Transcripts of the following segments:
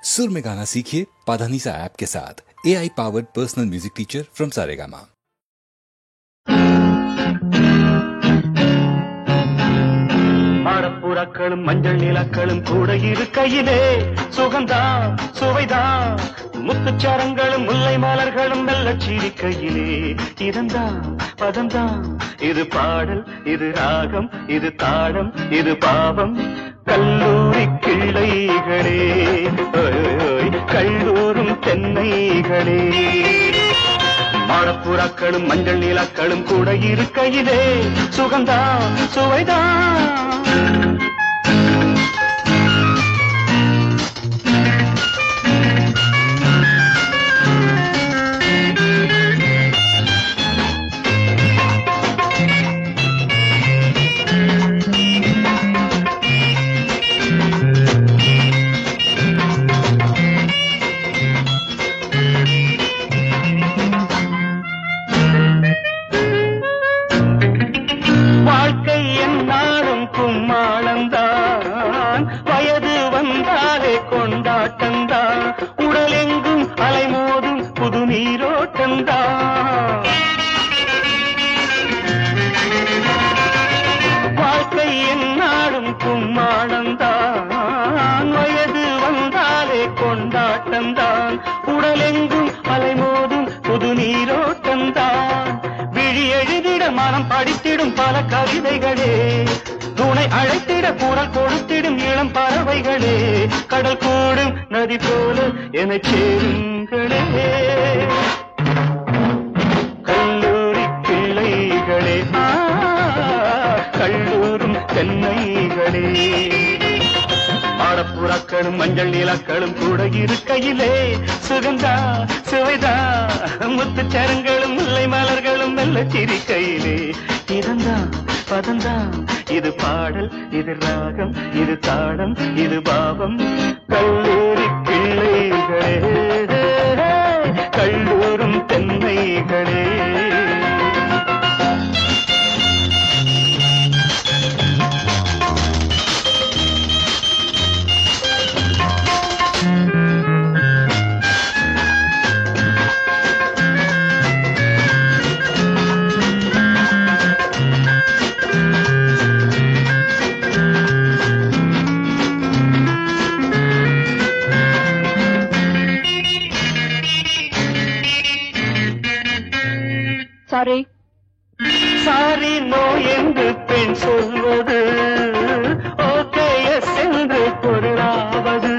सुर में गाना सीखिए पाधानीसा ऐप के साथ। AI powered personal music teacher from Saregama. புறாக்களும் மஞ்சள் நிலக்களும் கூட இருக்கையிலே சுகந்தா சுவைதா முத்துச்சாரங்களும் முல்லை மலர்களும் மெல்ல சிரிக்கையிலே இதந்தா பதந்தா இது பாடல் இது ராகம் இது தாளம் இது பாவம் கல்லூரி கிள்ளைகளே கல்லூரும் தென்னைகளே மாடப்புறாக்களும் மஞ்சள் நிலக்களும் கூட இருக்கையிலே சுகந்தா சுவைதா படித்திடும் பல கவிதைகளே துணை அழைத்திட குரல் கொடுத்திடும் இளம் பறவைகளே கடல் கூடும் நதி போல என சேருங்களே கல்லூரி கிள்ளைகளே கல்லூரும் தென்னைகளே மாடப்புறாக்களும் மஞ்சள் நிலக்களும் கூட இருக்கையிலே சுகந்தா சுவைதா முத்துச்சரங்களும் முல்லை மலர்களும் மெல்ல சிரிக்கையிலே இதந்தா பதந்தா இது பாடல் இது ராகம் இது தாளம் இது பாவம் கல்லூரி கிள்ளைகளே கல்லூரும் தென்னைகளே சாரி நோ என்று பெண் சொல்வது ஓகே எஸ் என்று பொருளாவது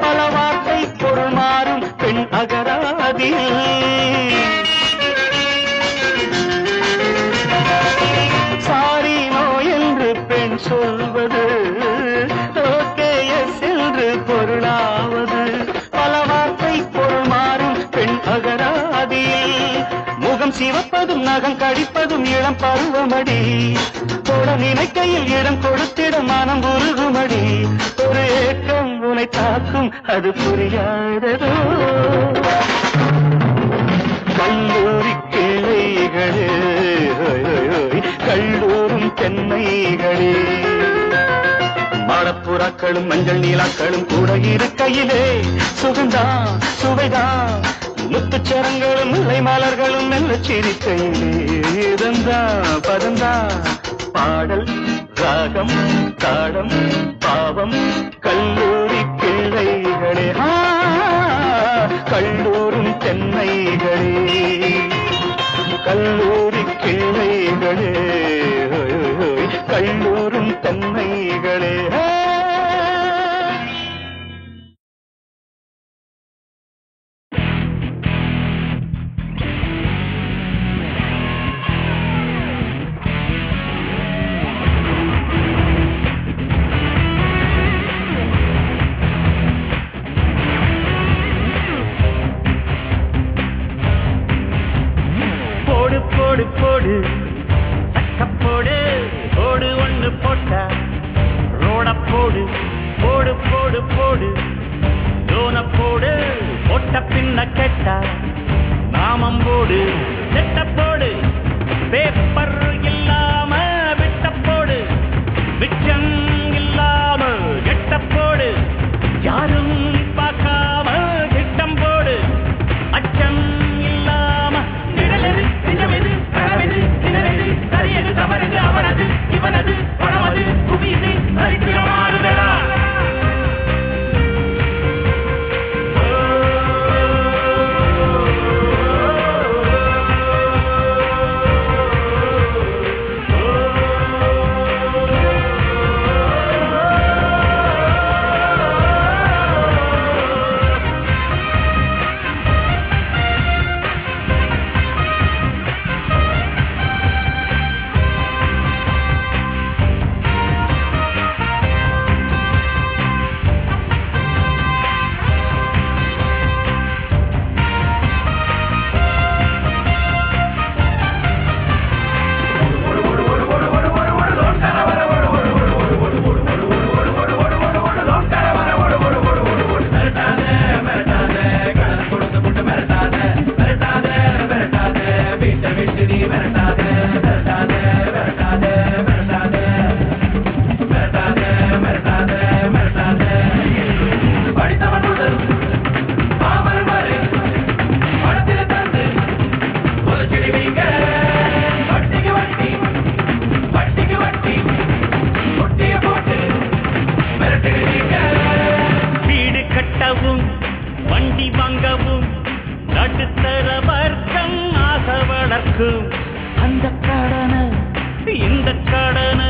பல வார்த்தை பொருள் மாறும் பெண் அகராதில் சாரி நோ என்று பெண் சொல்வது ஓகே எஸ் என்று பொருளாவது பல வார்த்தை பொருள் மாறும் பெண் அகராதில் முகம் சிவப்பதும் நகம் கடிப்பதும் இளம் பருவமடி போட நினைக்கையில் இடம் கொடுத்திட மனம் உருகுமடி ஒரு ஏக்கம் உனை தாக்கும் அது புரியாததோ கல்லூரி கிளைகளே கல்லூரும் தென்னைகளே மாடப்புறாக்களும் மஞ்சள் நீலாக்களும் கூட இருக்கையிலே சுகந்தா சுவைதா முத்துச்சரங்களும் முல்லை மலர்களும் மெல்ல சிரிக்கையிலே இதந்தா பதந்தா பாடல் ராகம் தாளம் பாவம் கல்லூரி கிள்ளைகளே கல்லூரும் தென்னைகளே கல்லூரி கிள்ளைகளே கல்லூரும் தென்னைகளே போடு போடு போடு போடு ஒண்ணு போட்டா ரோட போடு போடு போடு போடு லோன போடு போட்ட பின்ன கெட்டா நாமம் போடு செட்ட போடு பேப்பர் இல்லாம விட்ட போடு மிச்சம் இல்லாம கெட்ட போடு யாரும் பார்க்க பறக்கும் அந்த கடனை இந்த கடனை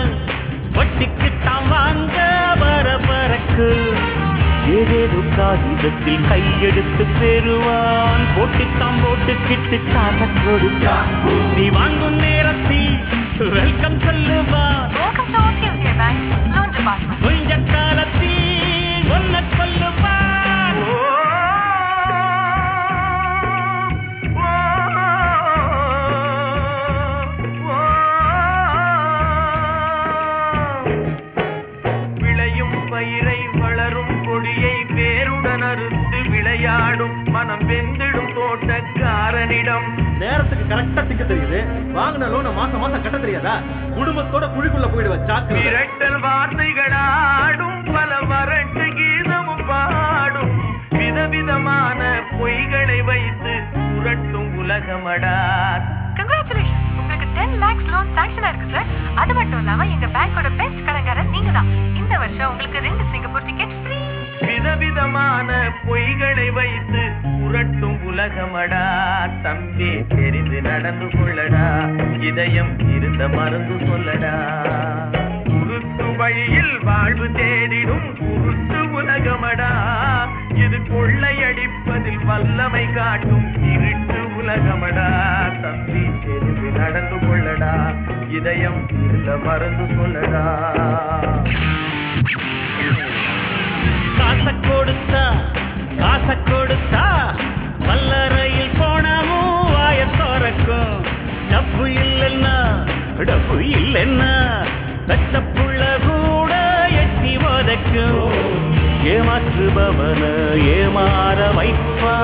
வட்டிக்குத்தான் வாங்க வர பறக்கும். ஏதேதோ காகிதத்தில் கையெடுத்து பெறுவான் போட்டுத்தான் போட்டுக்கிட்டு காட்ட கொடுத்தான். நீ வாங்கும் நேரத்தில் வெல்கம் சொல்லுவான். கொஞ்ச காலத்தில் ஒன்ன சொல்லுவான். விளையும் பயிரை வளரும் கொடியை வேருடன் அறுத்து விளையாடும் மனம் வெந்திடும் தோட்டக்காரனிடம் நேரத்துக்கு கரெக்டா திக்க தெரியுது. வாங்கின லோனை மாசம் மாசம் கட்ட தெரியாதா? குடும்பத்தோட குழிக்குள்ள போயிடுவா. விரட்டல் வார்த்தைகளாடும் பல வறட்டு கீதமும் பாடும் விதவிதமான பொய்களை வைத்து புரட்டும் உலகமடா. கங்க்ராச்சுலேஷன், உங்களுக்கு 10 lakhs loan sanction ஆயிருக்கு சார். அது மட்டும் இல்லாம எங்க பேங்கோட பெஸ்ட் கடன்காரன் நீங்க தான். இந்த வருஷம் உங்களுக்கு 2 சிங்கப்பூர் டிக்கெட் ஃப்ரீ. விதவிதமான பொய்களை வைத்து புரட்டும் உலகமடா. தம்பி தெரிந்து நடந்து கொள்ளடா, இதயம் இருந்த மருந்து சொல்லடா. குருத்து வழியில் வாழ்வு தேடிடும் குருத்து உலகமடா. இது கொள்ளையடிப்பதில் வல்லமை காட்டும் இருட்டு உலகமடா. தம்பி தெரிந்து நடந்து கொள்ளடா, இதயம் இருந்த மருந்து சொல்லடா. காசை கொடுத்தா காசை கொடுத்தா கல்லறையில் போனமும் வாய திறக்கும். டப்பு இல்லைன்னா டப்பு இல்லைன்னா கட்டப்புள்ள கூட எட்டி வதக்கும். ஏமாற்றுபவன ஏமாற வைப்பா,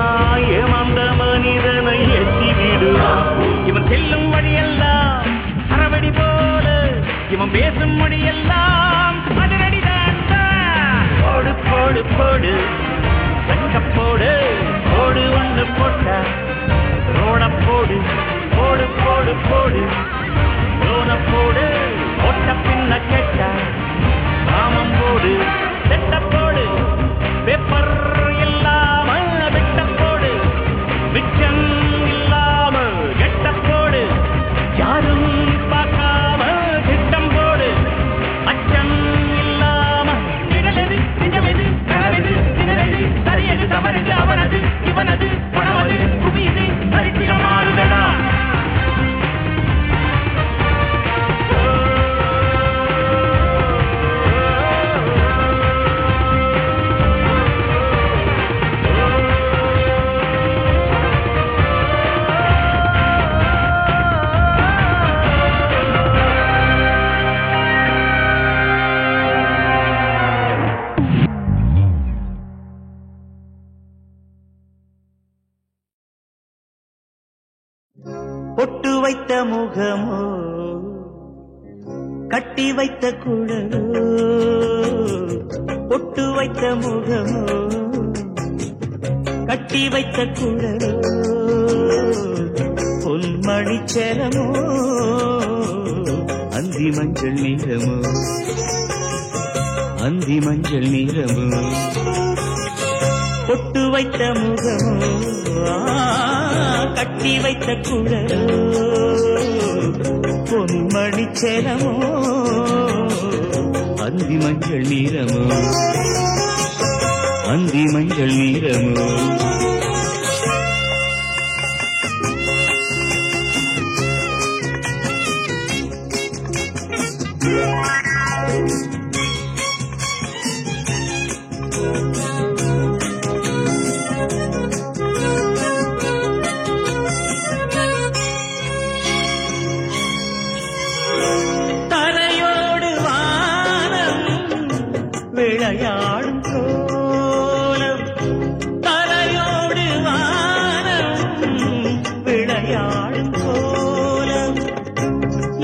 ஏமாந்த மனிதனை எட்டி விடுவான். இவன் செல்லும் வழியெல்லாம் அறவடி போல, இவன் பேசும் மொழியெல்லாம் அதிரடிதான். போடு போடு போடு வெக்க போடு போடு ஒன்று போட்ட ரோட போடு போடு போடு போடு ரோட போடு போட்ட பின்ன கேட்ட ராமம் போடு செட்ட போடு பேப்பர் இல்லாம வெட்ட போடு மிச்சம் இல்லாம கெட்ட போடு யாரும் பார்க்காம திட்டம் போடு அச்சம் இல்லாம நிழலது நிஜமெது கனவெது திணறது சரியது தவறது அவனது இவனது பணவது குவியது சரித்திரமாறுதடா. பொட்டு வைத்த முகமோ கட்டி வைத்த குழலோ, பொட்டு வைத்த முகமோ கட்டி வைத்த குழலோ, பொன்மணிச்சரமோ அந்தி மஞ்சள் நிறமோ அந்தி மஞ்சள் நிறமோ. பொட்டு வைத்த முகமோ கட்டி வைத்த குழலோ, பொன்மணிச்சரமோ அந்தி மஞ்சள் நிறமோ அந்தி மஞ்சள் நிறமோ. விளையாடும் கோலம் தரையோடு வானம், விளையாடும் கோலம்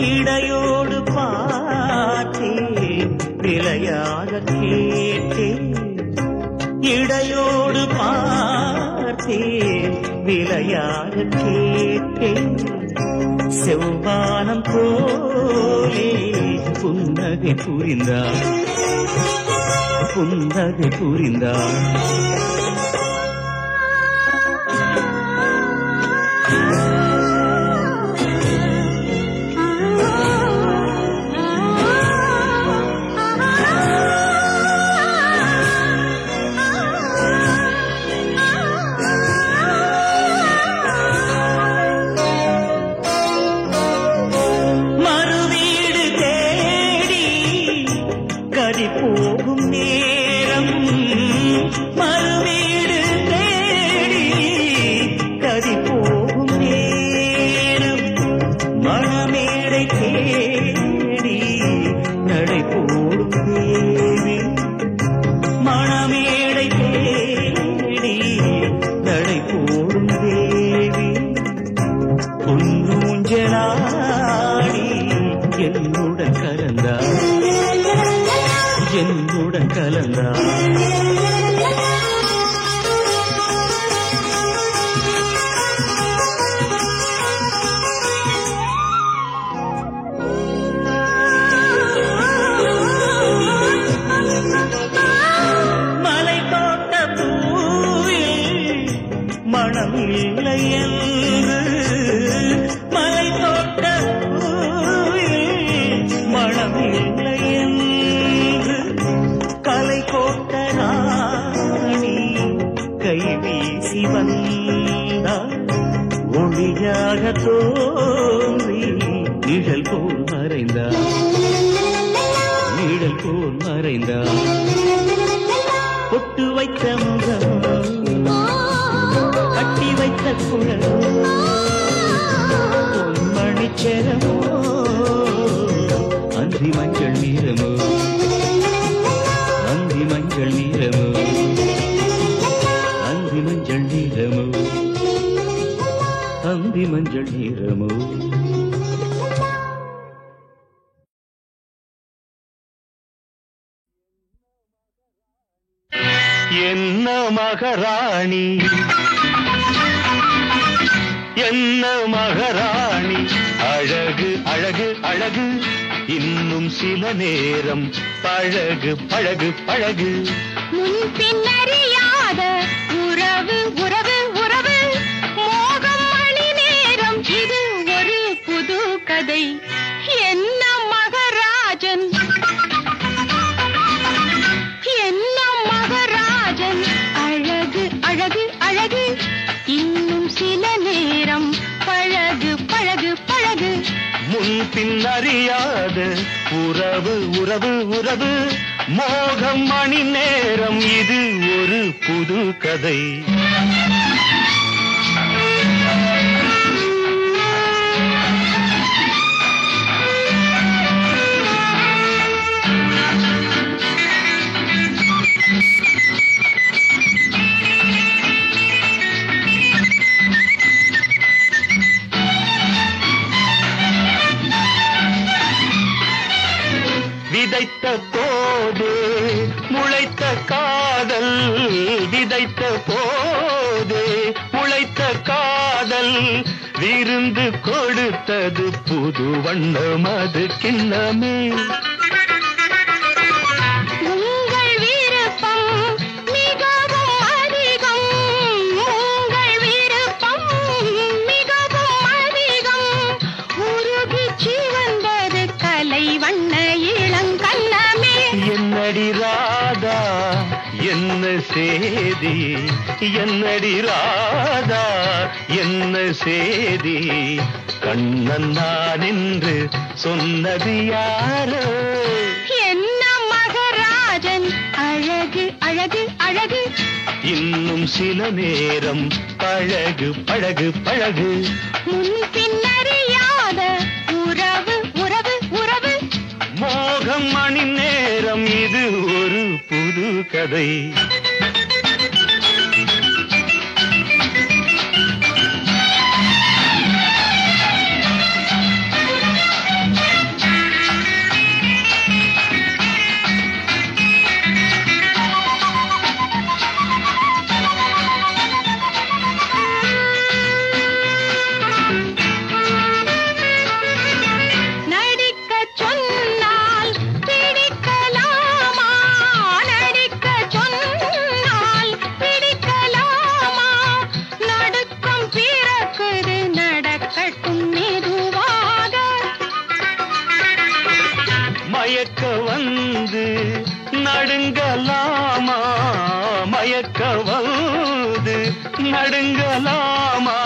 இடையோடு பார்த்தேன், விளையாக கேட்டேன். இடையோடு பார்த்தேன், விளையாக கேட்டேன். செவ்வானம் போலே புன்னகை புரிந்தார், புன்னகை புரிந்தார். கலந்தா மலை தோட்ட பூவில் மனம் இல்லை என்று மலை தோட்ட பூவில் மனம் இல்லை என்று கலை கோட்ட ராணி கை வீசி வந்தார் ஒளியாக தோன்றி நிழல் போல் மறைந்தார் நிழல் போல் மறைந்தார் பொட்டு வைத்த முகம் கட்டி வைத்த குரல் மணிச்சரமோ அந்தி மஞ்சள் நீரமோ அந்தி மஞ்சள் நீரமோ அந்தி மஞ்சள் நீரமோ அந்தி மஞ்சள் நீரமோ என்ன மகாராணி என்ன மகாராணி அழகு அழகு அழகு இன்னும் சில நேரம் பழகு பழகு பழகு முன் பின்னறியாத உறவு உறவு உறவு மோகம் மணி நேரம் இது ஒரு புது கதை என்ன மகராஜன் என்ன மகராஜன் அழகு அழகு அழகு இன்னும் சில நேரம் பழகு பழகு பழகு முன் பின்னறியாத உறவு உறவு உறவு மோகம் மணி நேரம் இது ஒரு புது கதை விதைத்த போது முளைத்த காதல் விதைத்த போது முளைத்த காதல் விருந்து கொடுத்தது புது வண்ணம் அது கிண்ணமே உங்கள் விருப்பம் மிகவும் அதிகம் உங்கள் விருப்பம் மிகவும் அதிகம் உருகி சிவந்தது கலை வண்ண இளங்கண்ணமே என்னடி ராதா என்ன சேதி என்னடி ராதா என்ன சேதி கண்ணன் நான் என்று சொன்னது யாரோ என்ன மகராஜன் அழகு அழகு அழகு இன்னும் சில நேரம் பழகு பழகு பழகு முன் பின்னறியாத உறவு உறவு உறவு மோகம் மணி நேரம் இது ஒரு புது கதை மயக்க வந்து நடுங்கலாமா மயக்க வந்து நடுங்கலாமா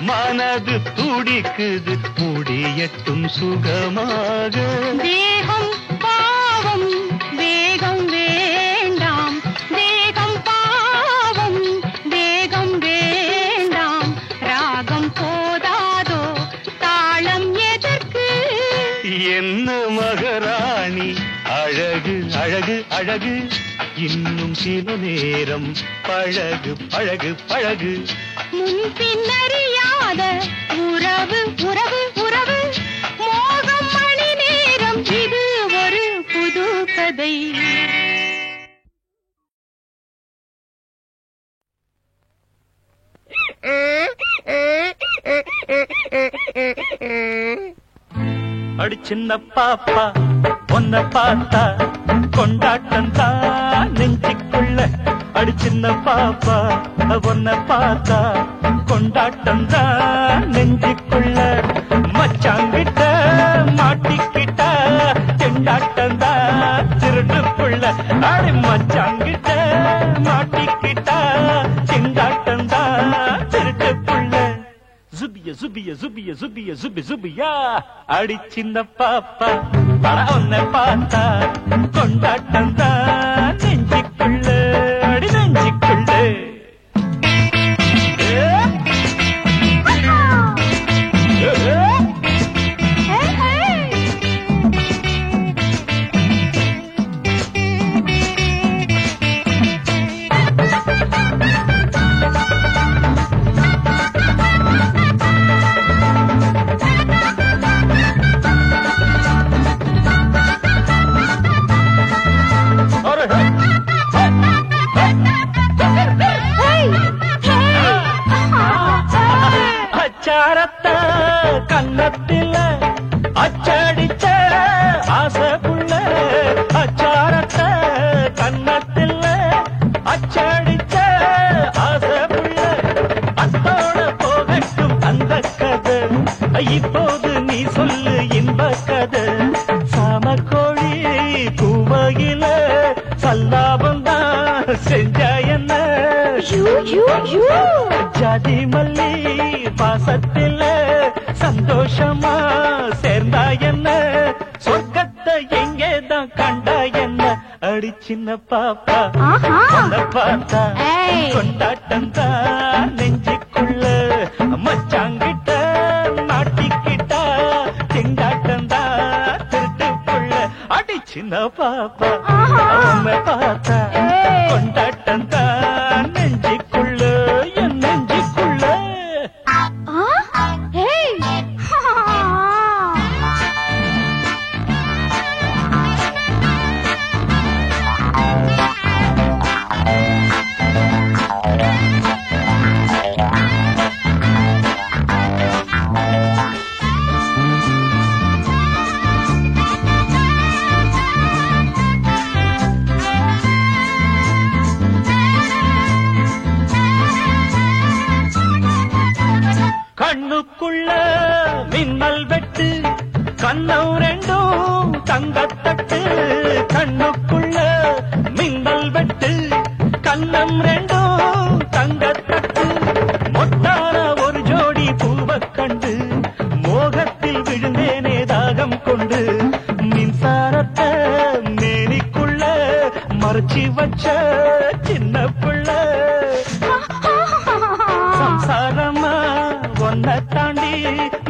மனது துடிக்குது முடியட்டும் சுகமாக தேகம் பாவம் வேகம் வேண்டாம் தேகம் பாவம் வேகம் வேண்டாம் ராகம் போதாதோ தாளம் எதற்கு என்ன மகாராணி அழகு அழகு அழகு இன்னும் சில நேரம் பழகு பழகு பழகு முன் பின்னறியாத உறவு உறவு உறவு மோகம் மணி நேரம் இது ஒரு புது கதை அடி சின்ன பாப்பா ஒன்ன பார்த்தா கொண்டாட்டம் தான் நெஞ்சுக்குள்ள. அடி சின்ன பாப்பா ஒன்ன பார்த்தா கொண்டாட்டம் தான் நெஞ்சுக்குள்ள. மச்சாங்கிட்ட மாட்டிக்கிட்ட திண்டாட்டம் தான் திருட்டுக்குள்ள. அடி மச்சாங்கிட்ட மாட்டிக்கிட்ட திண்டாட்டம் தான் திருட்டுக்குள்ள. ஜுபிய ஜுபிய ஜுபிய ஜுபிய ஜுபி ஜுபியா. அடி சின்ன பாப்பா பட ஒன்ன பார்த்தா கொண்டாட்டம் தான் நெஞ்சுக்குள்ள. அடி நெஞ்சுக்குள்ள. அச்சாரத்த கன்னத்தில அச்சடிச்ச ஆசைக்குள்ள. அச்சாரத்த கன்னத்தில அச்சடிச்ச ஆசைக்குள்ள. அத்தோட போகட்டும் அந்த கதை, இப்போது நீ சொல்லு இன்ப கதை. சாமக்கோழி பூவையில சல்லாபம் தான் செஞ்ச என்ன. ஜாதி மல்லி பாசத்தில சந்தோஷமா சேர்ந்தா என்ன. சொர்க்கத்தை எங்கேதான் கண்டா என்ன. அடி சின்ன பாப்பா உன்னை பார்த்தா கொண்டாட்டம் தான் நெஞ்சுக்குள்ள. மச்சாங்கிட்ட மாட்டிக்கிட்டா திண்டாட்டம் தான் திருட்டுக்குள்ள. அடி சின்ன பாப்பா உன்னை பார்த்தா கொண்டாட்டம் தான் நெஞ்சுக்குள்ள. என் நெஞ்சுக்குள்ள. கண்ணுக்குள்ள மின்னல் வெட்டு கண்ணம் ரெண்டும் தங்கத்தட்டு. கண்ணுக்குள்ள மின்னல் வெட்டு கண்ணம் ரெண்டும் தங்கத்தட்டு. மொட்டான ஒரு ஜோடி பூவக் கண்டு மோகத்தில் விழுந்தேனே தாகம் கொண்டு. மின்சாரத்தை மேனிக்குள்ள மறைச்சி வச்ச சின்ன புள்ள. சம்சாரமா ஒன்ன தாண்டி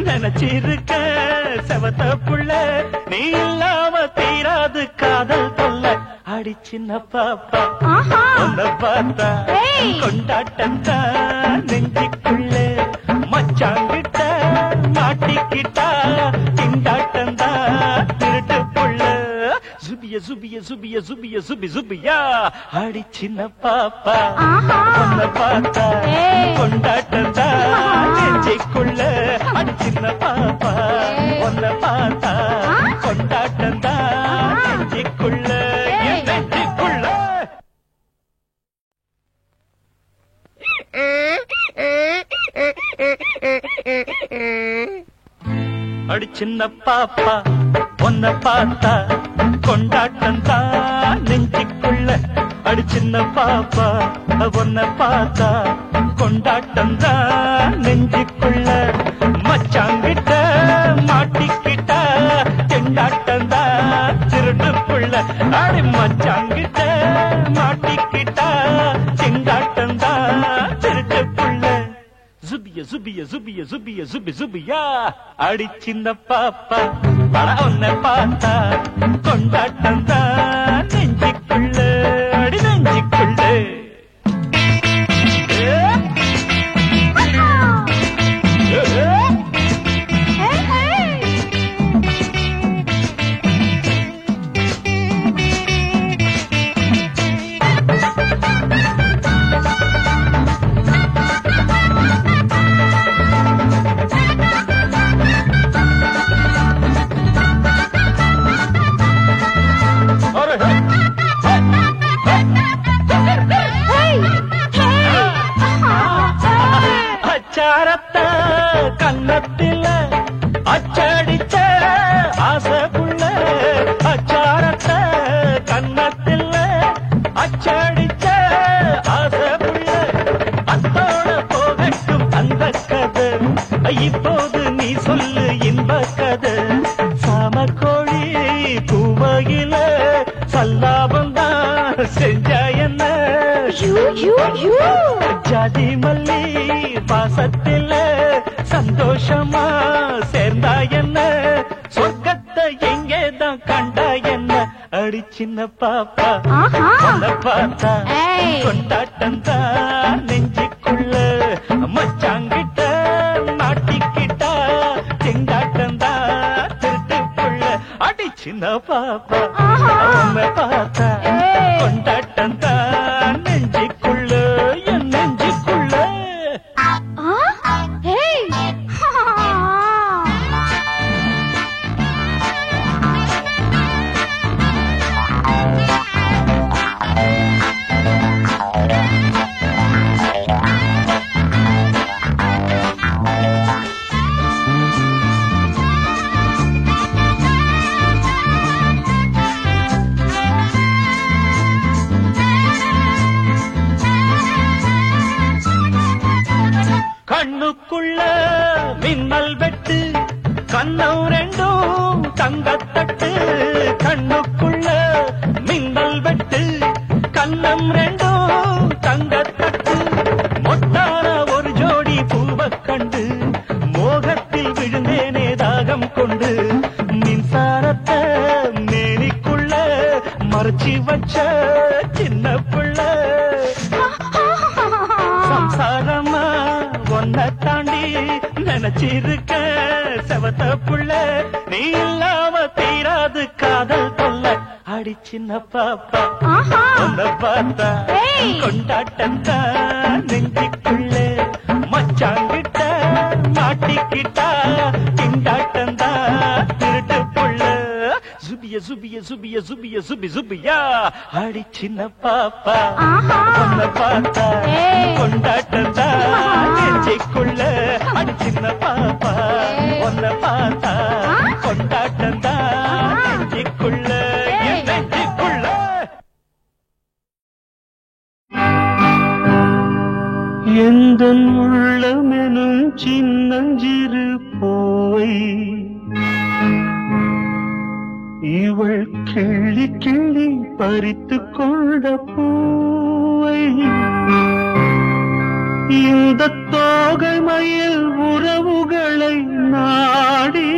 நினைச்சிருக்க செவத்த புள்ள. நீ இல்லாம தீராது காதல் தொல்ல. அடி சின்ன பாப்பா உன்னை பார்த்தா கொண்டாட்டம் தான் நெஞ்சுக்குள்ள. மச்சாங்கிட்ட மாட்டிக்கிட்டா திண்டாட்டம் தான் திருட்டு புள்ள. ஜுபிய ஜுபிய ஜுபிய ஜுபிய ஜுபி ஜுபியா. அடி சின்ன பாப்பா உன்னை பார்த்தா கொண்டாட்டம் தான் நெஞ்சுக்குள்ள. அடி சின்ன பாப்பா உன்னை பார்த்தா கொண்டாட்டம் தான் நெஞ்சுக்குள்ள. என் நெஞ்சுக்குள்ள. அடி சின்ன பாப்பா உன்னை பார்த்தா கொண்டாட்டம் தான் நெஞ்சுக்குள்ள. அடி சின்ன பாப்பா உன்னை பார்த்தா கொண்டாட்டம் தான் நெஞ்சுக்குள்ள. மச்சாங்கிட்ட மாட்டிக்கிட்டா திண்டாட்டம் தான் திருட்டுக்குள்ள. அடி மச்சாங்கிட்ட மாட்டிக்கிட்டா திண்டாட்டம் தான் திருட்டுக்குள்ள. ஜுபிய ஜுபிய ஜுபிய ஜுபிய ஜுபி ஜுபியா. அடி சின்ன பாப்பா பட உன்னை பார்த்தா கொண்டாட்டம் தான் நெஞ்சுக்குள்ள. அடி நெஞ்சுக்குள்ள. மின்சாரத்தை கன்னத்தில அச்சடிச்ச ஆசைக்குள்ள அச்சாரத்தை கன்னத்தில அச்சடிச்ச ஆசைக்குள்ள அத்தோட போகட்டும் அந்த கதை இப்போது நீ சொல்லு இன்ப கதை சாமக்கோழி பூவையில சல்லாபந்தான் செஞ்ச என்ன ஜாதி மல்லி பாசத்தில சந்தோஷமா சேர்ந்தா என்ன சொர்க்கத்தை எங்கேதான் கண்டா என்ன அடி சின்ன பாப்பா உன்னை பார்த்தா கொண்டாட்டம் தான் நெஞ்சுக்குள்ள மச்சாங்கிட்ட மாட்டிக்கிட்டா திண்டாட்டம் தான் திருட்டுக்குள்ள அடி சின்ன பாப்பா உன்னை பார்த்தா கொண்டாட்டம் தான் நெஞ்சுக்குள்ள என் நெஞ்சுக்குள்ள கண்ணுக்குள்ள மின்னல் வெட்டு கண்ணம் ரெண்டும் தங்கத்தட்டு கண்ணுக்குள்ள மின்னல் வெட்டு கண்ணம் ரெண்டும் தங்கத்தட்டு மொட்டான ஒரு ஜோடி பூவக் கண்டு மோகத்தில் விழுந்தேனே தாகம் கொண்டு மின்சாரத்தை மேனிக்குள்ள மறைச்சி வச்ச சின்ன புள்ள சம்சாரமா ஒன்ன தாண்டி நினைச்சிருக்க செவத்த புள்ள நீ இல்லாம தீராது காதல் கொல்ல அடி சின்ன பாப்பா உன்னை பார்த்தா கொண்டாட்டம் தான் நெஞ்சுக்குள்ள மச்சாங்கிட்ட மாட்டிக்கிட்டா திண்டாட்டம் தான் திருட்டு புள்ள சுபிய சுபிய சுபிய சுபிய சுபி சுபியா அடி சின்ன பாப்பா உன்னை பார்த்தா கொண்டாட்டம் தான் நெஞ்சுக்குள்ள அடி சின்ன பாப்பா உன்னை பார்த்தா கொண்டாட்டம் தான் நெஞ்சுக்குள்ள என் நெஞ்சுக்குள்ள எந்தன் உள்ளமெனும் சின்னஞ்சிறு போய் இவள் கிள்ளி கிள்ளி பறித்து கொண்ட பூவை இந்த தோகை மயில் உறவுகளை நாடி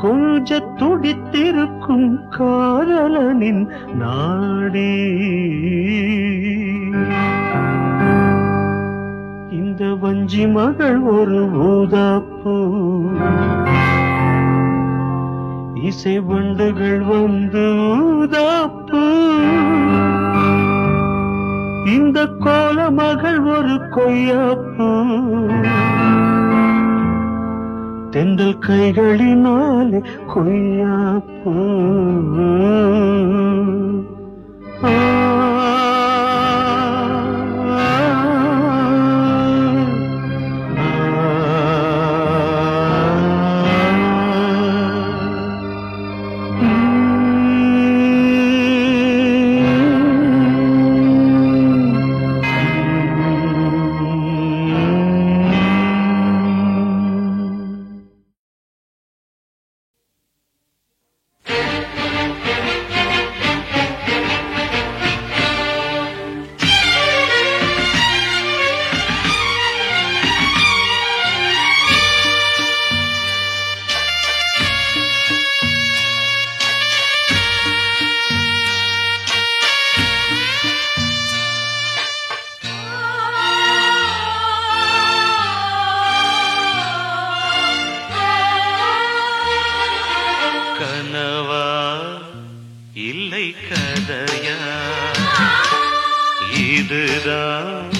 கொஞ்ச துடித்திருக்கும் காதலனின் நாடி இந்த வஞ்சி மகள் ஒரு ஊதாப்பூ இசை வண்டுகள் வந்து ஊதாப்பூ இந்த கோல மகள் ஒரு கொய்யாப்பூ தென்றல் கைகளினாலே கொய்யாப்பூ இதுதான்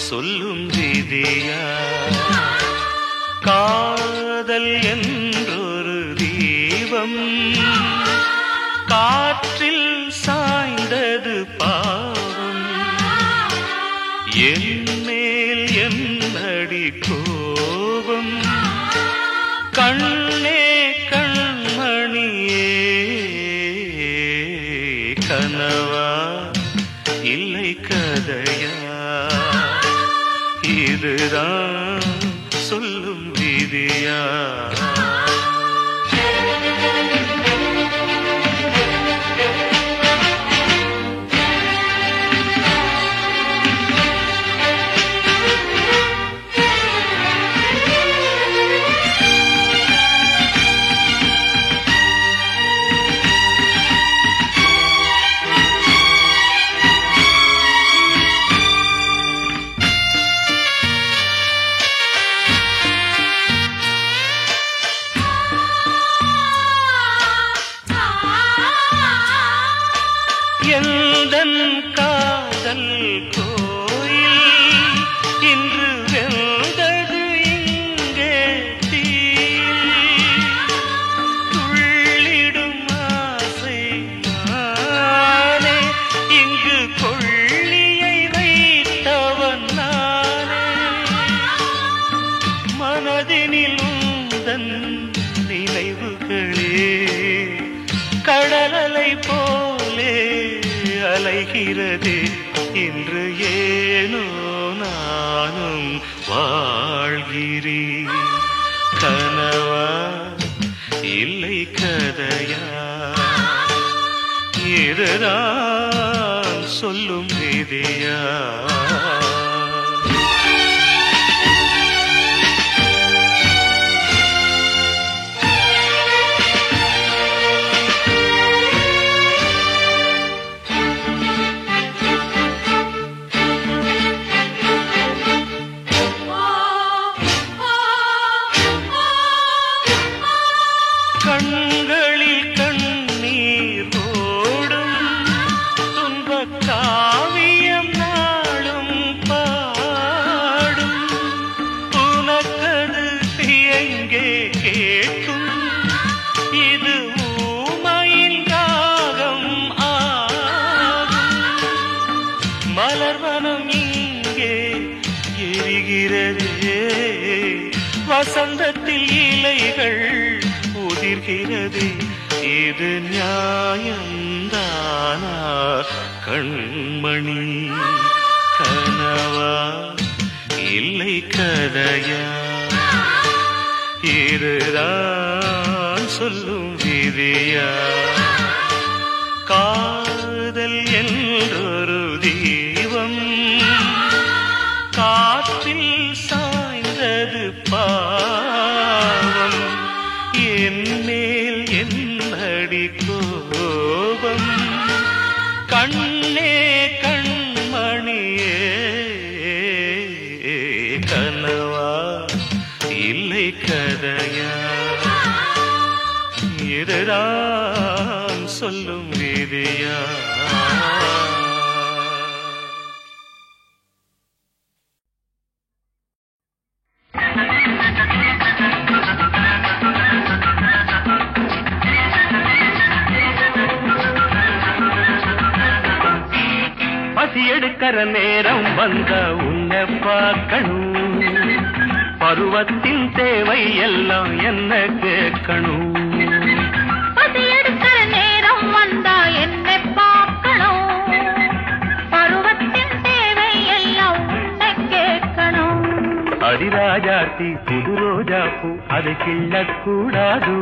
சொல்லும் விதியா காதல் என்றொரு தீபம் காற்றில் சாய்ந்தது பாவம் என்மேல் என்னடி கோபம் கண்ணே கண்மணியே கனவா இல்லை கதையா இதுதான் சொல்லும் விதியா எந்தன் காதல் கோயில் இன்று வெந்தது இங்கே துள்ளிடும் ஆசை நானே இங்கு கொள்ளியை வைத்தவன் நானே மனதினில் உந்தன் நினைவுகளே கடலலை போலே அலைகிறது இன்று ஏனோ நானும் வாழ்கிறேன் கனவா இல்லை கதையா இதுதான் சொல்லும் விதியா கண்களில் கண்ணீர் ஓடும் துன்பக் காவியம் நாளும் பாடும் உனக்கது எங்கே கேட்கும் இது ஊமையின் ராகம் ஆகும் மலர்வனம் இங்கே எரிகிறதே வசந்தத்தில் இலைகள் உதிர்கிறது இது நியாயந்தானா கண்மணி கனவா இல்லை கதையா இதுதான் சொல்லும் விதியா காதல் என்றொரு தீபம் காற்றில் சாய்ந்தது பாவம் என்மேல் என்னடி கோபம் கண்ணே கண்மணியே கனவா இல்லை கதையா இதுதான் சொல்லும் விதியா பசி எடுக்கிற நேரம் வந்த உன்னை பார்க்கணும் பருவத்தின் தேவை எல்லாம் என்ன கேட்கணும் பசி எடுக்கிற நேரம் வந்தா என்னை பார்க்கணும் பருவத்தின் தேவை எல்லாம் உன்னை கேட்கணும் அடிராஜாத்தி புது ரோஜா பூ அதை கிள்ளக்கூடாது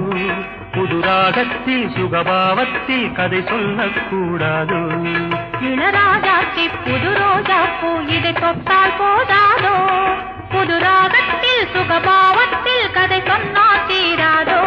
புது ராகத்தில் சுகபாவத்தில் கதை சொல்லக்கூடாது இளராஜாத்தி புது ரோஜா பூ இதை தொட்டால் போதாதோ புது ராகத்தில் சுகபாவத்தில் கதை சொன்னா தீராதோ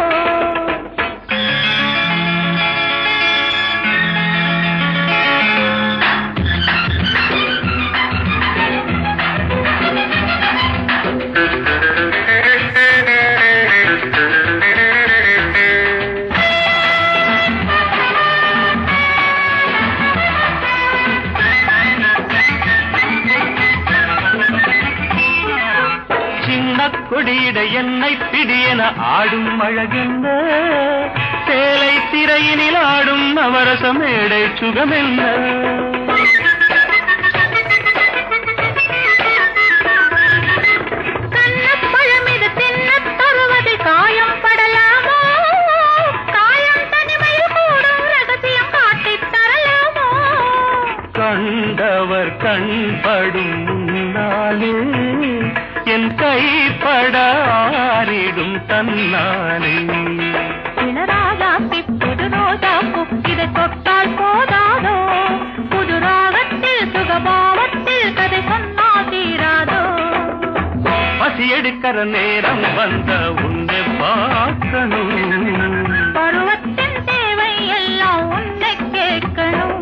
கொடியிட என்னை பிடியென ஆடும் அழகென்ன சேலை திரையினில் ஆடும் நவரச மேடை சுகமென்ன அவர் கண்படும் முன்னாலே என் கைப்பட ஆறிடும் தன்னாலே. இளராஜாத்தி புது ரோஜாப்பூ இதை தொட்டால் போதாதோ, புது ராகத்தில் சுகபாவத்தில் கதை சொன்னால் தீராதோ. பசி எடுக்கிற நேரம் வந்த உன்னை பார்க்கணும், பருவத்தின் தேவை எல்லாம் உன்னை கேட்கணும்.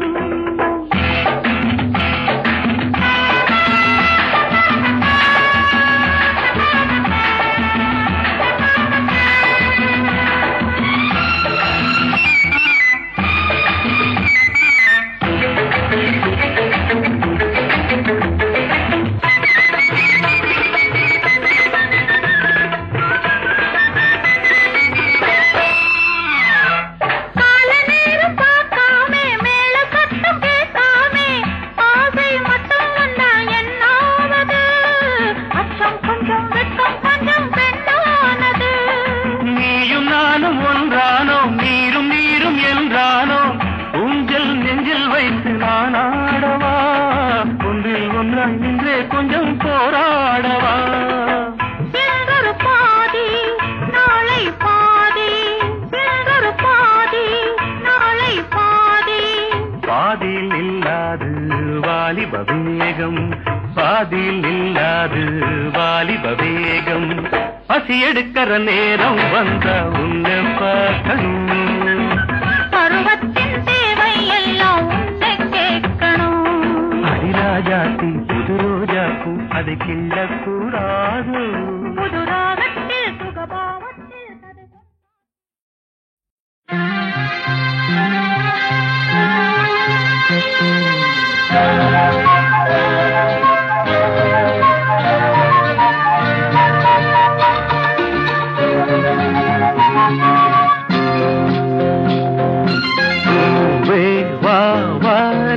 கொஞ்சம் போராடவா. ஒரு பாதி நாளை பாதி, ஒரு பாதி நாளை பாதி. பாதியில் இல்லாது வாலிப வேகம், பாதியில் இல்லாது வாலிப வேகம். பசி எடுக்கிற நேரம் வந்த உன்னை பார்க்கணும், பருவத்தின் தேவை எல்லாம் உன்னை கேட்கணும். அடிராஜாத்தி புது ரோஜாப்பூ அதை கிள்ளக்கூடாது, புது ராகத்தில் சுகபாவத்தில் கதை.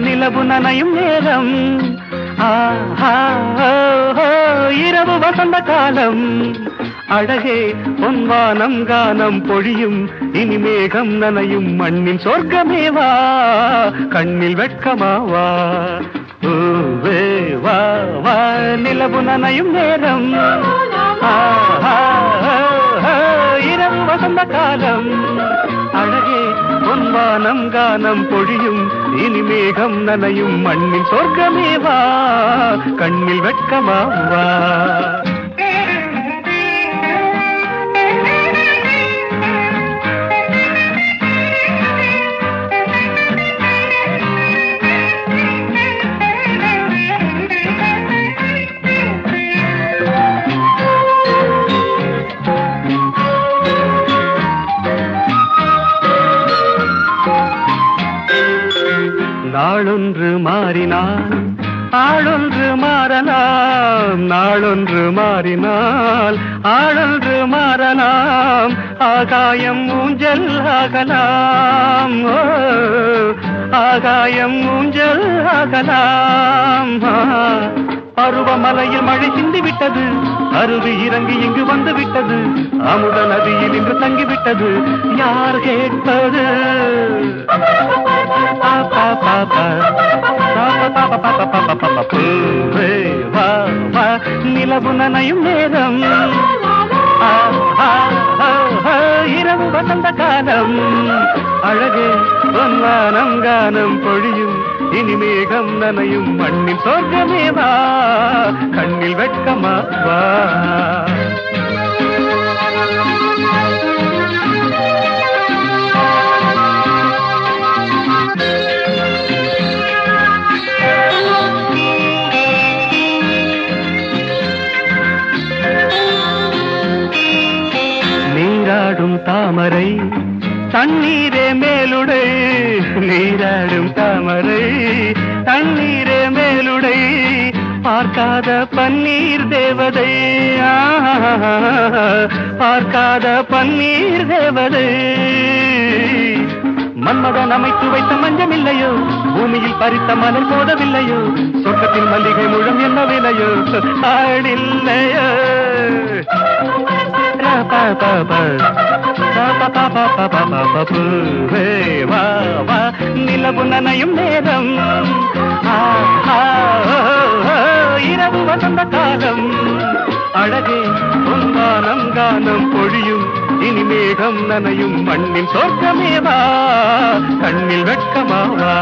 நிலவு நனையும் நேரம், இரவு வசந்த காலம். அழகே பொன்வானம் கானம் பொழியும், இனி மேகம் நனையும் மண்ணின் சொர்க்கமேவா, கண்ணில் வெட்கமாவா. வா வா நிலவு நனையும் நேரம், இரவு வசந்த காலம். அழகே பொன்வானம் கானம் பொழியும், இனி மேகம் நனையும் மண்ணின் சொர்க்கமேவா, கண்ணில் வெட்கமாவா. நாளொன்று மாறினால் ஆளொன்று மாறலாம், நாளொன்று மாறினால் ஆளொன்று மாறலாம். ஆகாயம் ஊஞ்சல் ஆகலாம், ஆகாயம் ஊஞ்சல் ஆகலாம். பருவமலையில் மழை சிந்திவிட்டது, அருவி இறங்கி இங்கு வந்து விட்டது, அமுத நதியில் இன்று தங்கிவிட்டது, யார் கேட்பது? நிலவு நனையும் நேரம், இரவு வசந்த காலம். அழகே பொன்வானம் கானம் பொழியும், இனி மேகம் நனையும் மண்ணின் சொர்க்கமேவா, கண்ணில் வெட்கமாவா. நீராடும் தாமரை தண்ணீரே மேலுடை, நீராடும் தாமரை தண்ணீரே மேலுடை, பார்க்காத பன்னீர் தேவதை, பார்க்காத பன்னீர் தேவதை. மன்மதன் அமைத்து வைத்த மஞ்சம் இல்லையோ, பூமியில் பறித்த மலர் போதவில்லையோ, சொர்க்கத்தில் மல்லிகை முழம் என்ன விலையோ, ஆடில்லையோ. பூவே வா வா நிலவு நனையும் நேரம் இரவு வசந்த காலம் அழகே பொன்வானம் கானம் பொழியும் இனி மேகம் நனையும் மண்ணின் சொர்க்கமேவா கண்ணில் வெட்கமாவா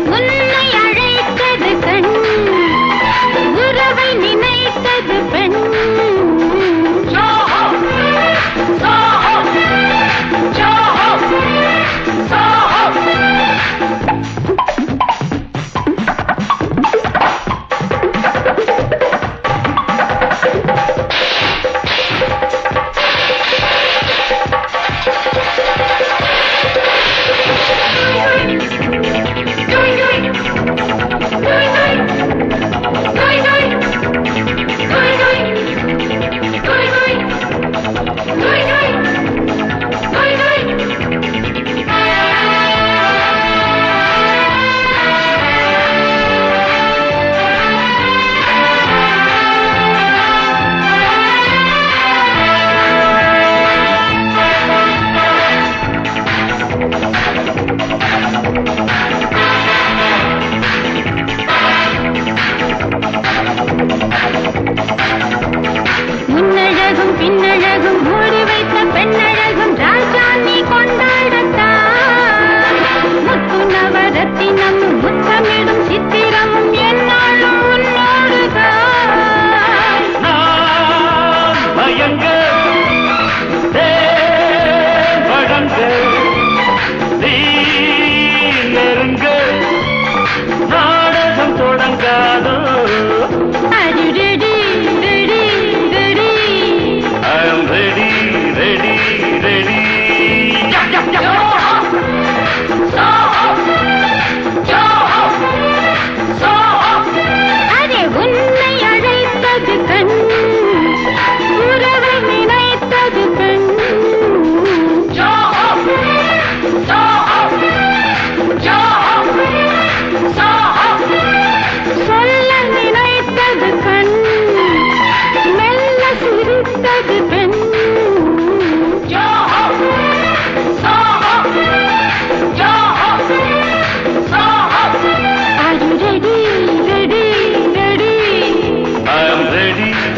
உன்னை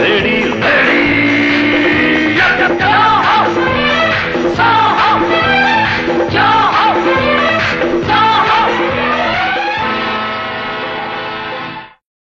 ரெடி